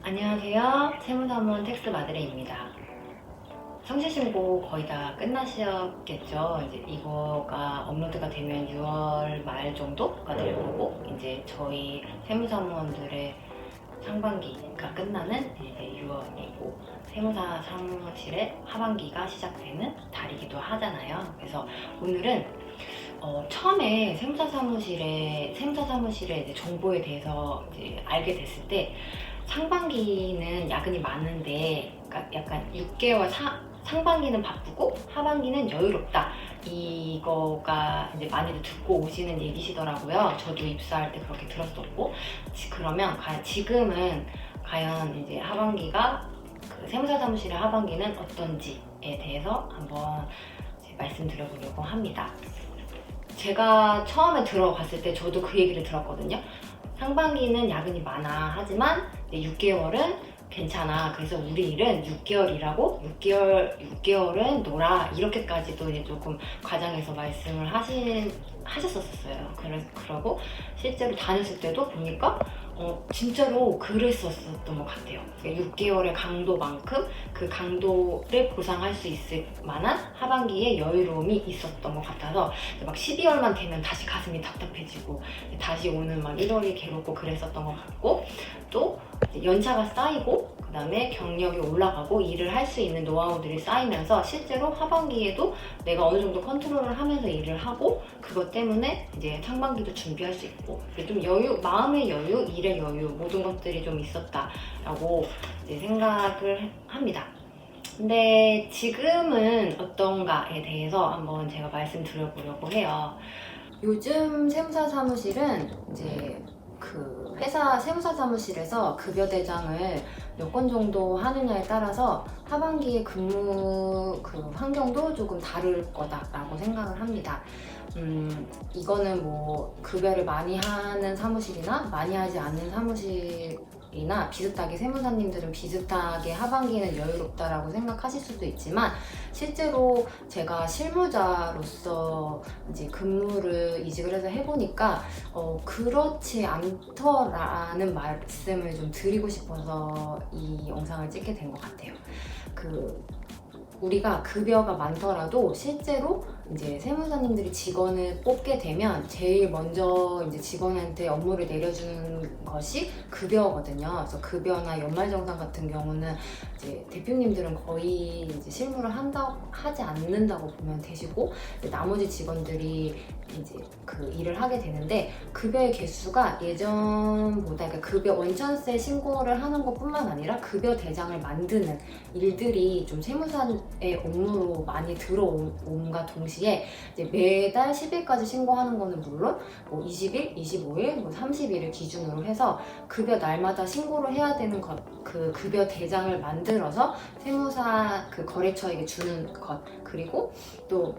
안녕하세요. 세무사무원 텍스 마드레입니다. 성실신고 거의 다 끝나셨겠죠? 이제 이거가 업로드가 되면 6월 말 정도가 될 거고, 이제 저희 세무사무원들의 상반기가 끝나는 이제 6월이고, 세무사 사무실의 하반기가 시작되는 달이기도 하잖아요. 그래서 오늘은 처음에 세무사 사무실의 이제 정보에 대해서 이제 알게 됐을 때, 상반기는 야근이 많은데, 그러니까 약간 6개월 상반기는 바쁘고 하반기는 여유롭다, 이거가 이제 많이들 듣고 오시는 얘기시더라고요. 저도 입사할 때 그렇게 들었었고, 그러면 지금은 과연 이제 하반기가, 그 세무사 사무실의 하반기는 어떤지에 대해서 한번 말씀드려보려고 합니다. 제가 처음에 들어갔을 때 저도 그 얘기를 들었거든요. 상반기는 야근이 많아. 하지만 6개월은 괜찮아. 그래서 우리 일은 6개월이라고 6개월은 놀아. 이렇게까지도 이제 조금 과장해서 말씀을 하셨었어요. 그러고 실제로 다녔을 때도 보니까 진짜로 그랬었던 것 같아요. 6개월의 강도만큼 그 강도를 보상할 수 있을 만한 하반기에 여유로움이 있었던 것 같아서, 막 12월만 되면 다시 가슴이 답답해지고 다시 오는 막 1월이 괴롭고 그랬었던 것 같고, 또 연차가 쌓이고 그 다음에 경력이 올라가고 일을 할 수 있는 노하우들이 쌓이면서 실제로 하반기에도 내가 어느 정도 컨트롤을 하면서 일을 하고, 그것 때문에 이제 상반기도 준비할 수 있고, 좀 여유, 마음의 여유, 일의 여유, 모든 것들이 좀 있었다라고 이제 생각을 합니다. 근데 지금은 어떤가에 대해서 한번 제가 말씀드려보려고 해요. 요즘 세무사 사무실은 이제 그 회사 세무사 사무실에서 급여 대장을 몇 건 정도 하느냐에 따라서 하반기에 근무 그 환경도 조금 다를 거다라고 생각을 합니다. 이거는 뭐 급여를 많이 하는 사무실이나 많이 하지 않는 사무실이나 비슷하게, 세무사님들은 비슷하게 하반기에는 여유롭다라고 생각하실 수도 있지만, 실제로 제가 실무자로서 이제 근무를 이직을 해서 해보니까 그렇지 않더라는 말씀을 좀 드리고 싶어서 이 영상을 찍게 된 것 같아요. 우리가 급여가 많더라도 실제로 이제 세무사님들이 직원을 뽑게 되면 제일 먼저 이제 직원한테 업무를 내려주는 것이 급여거든요. 그래서 급여나 연말정산 같은 경우는 이제 대표님들은 거의 이제 실무를 하지 않는다고 보면 되시고, 나머지 직원들이 이제 그 일을 하게 되는데, 급여의 개수가 예전보다, 그러니까 급여 원천세 신고를 하는 것뿐만 아니라 급여 대장을 만드는 일들이 좀 세무사의 업무로 많이 들어옴과 동시에, 이제 매달 10일까지 신고하는 거는 물론 뭐 20일, 25일, 뭐 30일을 기준으로 해서 급여 날마다 신고를 해야 되는 그 급여 대장을 만들어서 세무사 그 거래처에게 주는 것, 그리고 또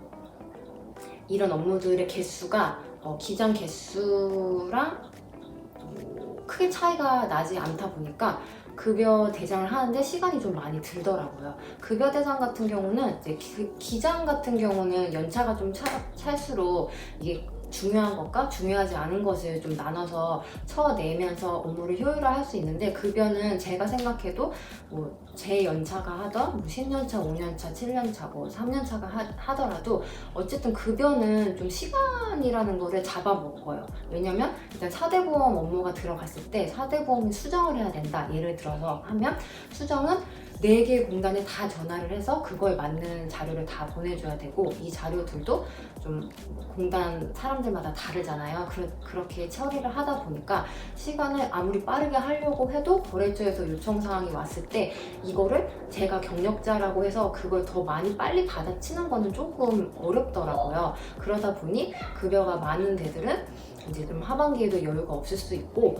이런 업무들의 개수가 기장 개수랑 크게 차이가 나지 않다 보니까 급여 대장을 하는데 시간이 좀 많이 들더라고요. 급여 대장 같은 경우는 이제 기장 같은 경우는 연차가 좀 찰수록 이게 중요한 것과 중요하지 않은 것을 좀 나눠서 쳐내면서 업무를 효율화할 수 있는데, 급여는 제가 생각해도 뭐 제 연차가 하던 뭐 10년차, 5년차, 7년차, 뭐 3년차가 하더라도 어쨌든 급여는 좀 시간이라는 거를 잡아먹어요. 왜냐면 일단 4대 보험 업무가 들어갔을 때 4대 보험을 수정을 해야 된다, 예를 들어서 하면 수정은 4개 공단에 다 전화를 해서 그거에 맞는 자료를 다 보내줘야 되고, 이 자료들도 좀 공단 사람들마다 다르잖아요. 그렇게 처리를 하다 보니까 시간을 아무리 빠르게 하려고 해도 거래처에서 요청사항이 왔을 때 이거를 제가 경력자라고 해서 그걸 더 많이 빨리 받아치는 거는 조금 어렵더라고요. 그러다 보니 급여가 많은 데들은 이제 좀 하반기에도 여유가 없을 수 있고,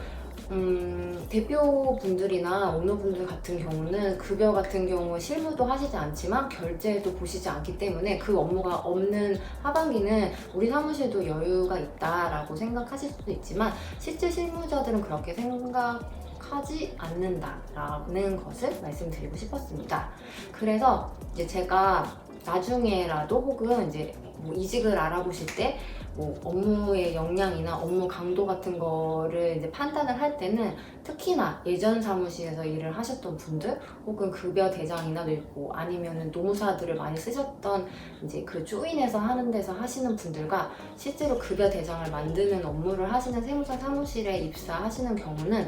대표분들이나 오너분들 같은 경우는 급여 같은 경우 실무도 하시지 않지만 결제도 보시지 않기 때문에 그 업무가 없는 하반기는 우리 사무실도 여유가 있다라고 생각하실 수도 있지만, 실제 실무자들은 그렇게 생각하지 않는다라는 것을 말씀드리고 싶었습니다. 그래서 이제 제가 나중에라도 혹은 이제 뭐 이직을 알아보실 때 뭐 업무의 역량이나 업무 강도 같은 거를 이제 판단을 할 때는 특히나 예전 사무실에서 일을 하셨던 분들 혹은 급여 대장이나 있고 아니면은 노무사들을 많이 쓰셨던 이제 그 조인해서 하는 데서 하시는 분들과 실제로 급여 대장을 만드는 업무를 하시는 세무사 사무실에 입사하시는 경우는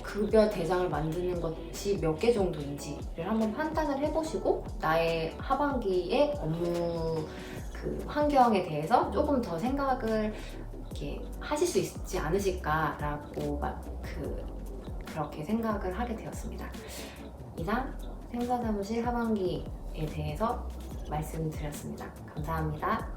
급여 대장을 만드는 것이 몇 개 정도인지를 한번 판단을 해보시고 나의 하반기의 업무 그 환경에 대해서 조금 더 생각을 이렇게 하실 수 있지 않으실까라고 그렇게 생각을 하게 되었습니다. 이상 세무사 사무실 하반기에 대해서 말씀드렸습니다. 감사합니다.